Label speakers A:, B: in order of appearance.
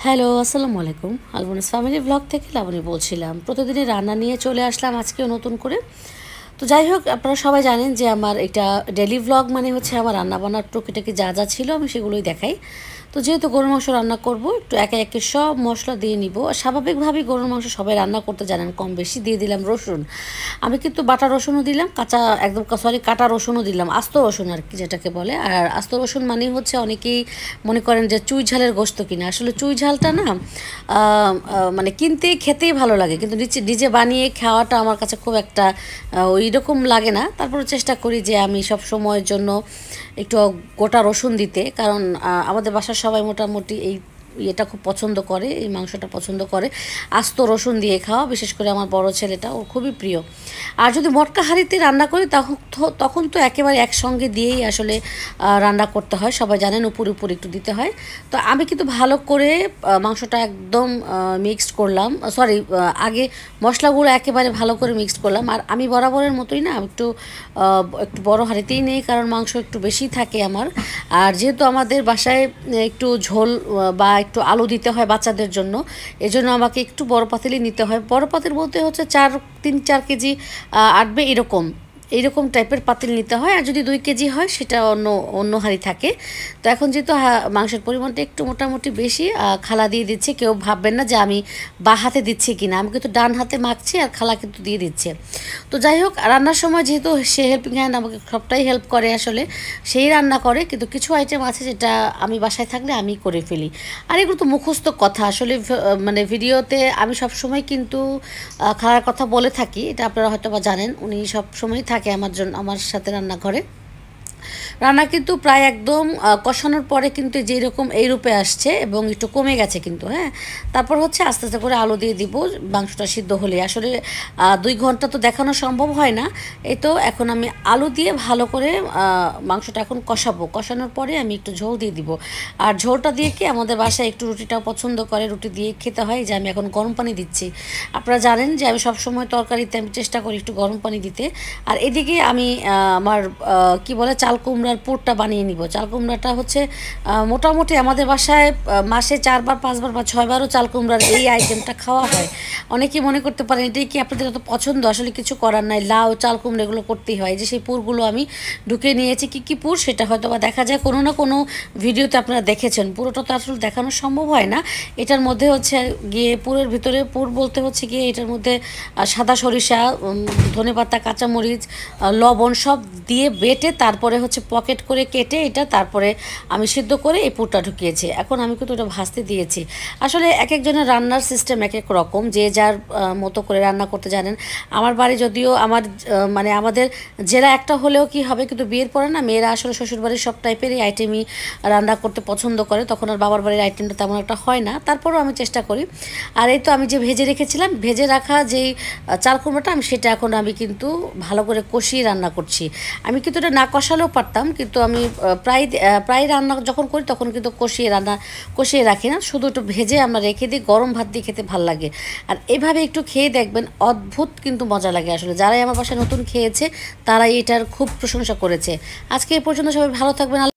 A: Hello, আসসালামু আলাইকুম। আলবনাস family blog থেকে লাবণী বলছিলাম। প্রতিদিনই রান্না নিয়ে চলে আসলাম আজকেও নতুন করে। তো যাই হোক, আপনারা সবাই জানেন যে আমার এটা ডেইলি ব্লগ মানে হচ্ছে আমার রান্নাবান্নার টুকিটাকি যা যা ছিল আমি সেগুলোই দেখাই। তো যেহেতু গরুর মাংস রান্না করব, একটু একে একে সব মশলা দিয়ে নিব। স্বাভাবিকভাবেই গরুর মাংস সবাই রান্না করতে জানেন, কম বেশি দিয়ে দিলাম রসুন। আমি কিন্তু বাটা রসুনও দিলাম, কাঁচা একদম সরি কাটা রসুনও দিলাম, আস্ত রসুন আর কি যেটাকে বলে। আর আস্ত রসুন মানেই হচ্ছে অনেকেই মনে করেন যে চুই ঝালের গোস্ত কিনা, আসলে চুই ঝালটা না মানে কিনতেই খেতেই ভালো লাগে, কিন্তু নিজে নিজে বানিয়ে খাওয়াটা আমার কাছে খুব একটা ওই রকম লাগে না। তারপরে চেষ্টা করি যে আমি সব সময়ের জন্য একটু গোটা রসুন দিতে, কারণ আমাদের বাসার সবাই মোটামুটি এটা খুব পছন্দ করে, এই মাংসটা পছন্দ করে আস্ত রসুন দিয়ে খাওয়া। বিশেষ করে আমার বড় ছেলেটা, ওর খুবই প্রিয়। আর যদি মটকা হাঁড়িতে রান্না করি তখন তো একেবারে একসঙ্গে দিয়েই আসলে রান্না করতে হয়, সবাই জানেন উপর উপর একটু দিতে হয়। তো আমি কিন্তু ভালো করে মাংসটা একদম মিক্সড করলাম, সরি আগে মশলাগুলো একেবারে ভালো করে মিক্সড করলাম। আর আমি বরাবরের মতোই না একটু একটু বড় হাঁড়িতেই নেই, কারণ মাংস একটু বেশি থাকে আমার। আর যেহেতু আমাদের বাসায় একটু ঝোল বা একটু আলু দিতে হয় বাচ্চাদের জন্য, এজন্য আমাকে একটু বড় পাতিলই নিতে হয়। বড় পাতিল বলতে হচ্ছে 3-4 কেজি আটবে এইরকম টাইপের পাতিল নিতে হয়। আর যদি 2 কেজি হয় সেটা অন্য হাঁড়ি থাকে। তো এখন যেহেতু মাংসের পরিমাণটা একটু মোটামুটি বেশি, খালা দিয়ে দিচ্ছে। কেউ ভাববেন না যে আমি বা হাতে দিচ্ছি কিনা, আমি কিন্তু ডান হাতে মাখছি আর খালা কিন্তু দিয়ে দিচ্ছে। তো যাই হোক, রান্নার সময় যেহেতু সে হেল্পিং হ্যান্ড, আমাকে সবটাই হেল্প করে, আসলে সেই রান্না করে। কিন্তু কিছু আইটেম আছে যেটা আমি বাসায় থাকলে আমি করে ফেলি। আর এগুলো তো মুখস্থ কথা, আসলে মানে ভিডিওতে আমি সব সময় কিন্তু খালার কথা বলে থাকি, এটা আপনারা হয়তো বা জানেন। উনি সব সময় থাকে আমার সাথে রান্নাঘরে। রান্না কিন্তু প্রায় একদম কষানোর পরে কিন্তু যেরকম এই রূপে আসছে এবং একটু কমে গেছে কিন্তু, হ্যাঁ। তারপর হচ্ছে আস্তে আস্তে করে আলু দিয়ে দিব, মাংসটা সিদ্ধ হলে। আসলে 2 ঘন্টা তো দেখানো সম্ভব হয় না। এই তো এখন আমি আলু দিয়ে ভালো করে মাংসটা এখন কষাবো। কষানোর পরে আমি একটু ঝোল দিয়ে দিব। আর ঝোলটা দিয়ে কি আমাদের বাসায় একটু রুটিটাও পছন্দ করে, রুটি দিয়ে খেতে হয়। যে আমি এখন গরম পানি দিচ্ছি। আপনারা জানেন যে আমি সবসময় তরকারিতে আমি চেষ্টা করি একটু গরম পানি দিতে। আর এদিকে আমি আমার কি বলে চাল কুমড়ার পুরটা বানিয়ে নিব। চাল কুমড়াটা হচ্ছে মোটামুটি আমাদের বাসায় মাসে 4বার 5বার বা 6বারও চাল কুমড়ার এই আইটেমটা খাওয়া হয়। অনেকেই মনে করতে পারেন এটাই কি আপনাদের এত পছন্দ, আসলে কিছু করার নাই। লাউ চাল কুমড়া এগুলো করতেই হয়। যে সেই পুরগুলো আমি ঢুকে নিয়েছি। কী পুর সেটা হয়তো বা দেখা যায় কোনো না কোনো ভিডিওতে আপনারা দেখেছেন। পুরোটা তো আসলে দেখানো সম্ভব হয় না। এটার মধ্যে হচ্ছে গিয়ে পুরের ভিতরে পুর বলতে হচ্ছে গিয়ে এটার মধ্যে সাদা সরিষা, ধনেপাতা, কাঁচামরিচ, লবণ সব দিয়ে বেটে তারপরে হচ্ছে পকেট করে কেটে এটা তারপরে আমি সিদ্ধ করে এই পুরটা ঢুকিয়েছি। এখন আমি কিন্তু ওটা ভাজতে দিয়েছি। আসলে এক একজনের রান্নার সিস্টেম এক এক রকম, যে যার মতো করে রান্না করতে জানেন। আমার বাড়ি যদিও মানে আমাদের জেলা একটা হলেও কি হবে, কিন্তু বিয়ের পরে না মেয়েরা আসলে শ্বশুরবাড়ির সব টাইপেরই আইটেমই রান্না করতে পছন্দ করে। তখন আর বাবার বাড়ির আইটেমটা তেমন একটা হয় না, তারপরেও আমি চেষ্টা করি। আর এই তো আমি যে ভেজে রেখেছিলাম, ভেজে রাখা যেই চাল কুমড়োটা সেটা এখন আমি কিন্তু ভালো করে কষিয়ে রান্না করছি। আমি কিন্তু এটা না কষালেও পারতাম, কিন্তু আমি প্রায় রান্না যখন করি তখন কিন্তু কষিয়ে রাখি না, শুধু একটু ভেজে আমরা রেখে দিই। গরম ভাত দিয়ে খেতে ভালো লাগে। আর এভাবে একটু খেয়ে দেখবেন, অদ্ভুত কিন্তু মজা লাগে। আসলে যারাই আমার বাসায় নতুন খেয়েছে তারাই এটার খুব প্রশংসা করেছে। আজকে এই পর্যন্ত, সবাই ভালো থাকবেন।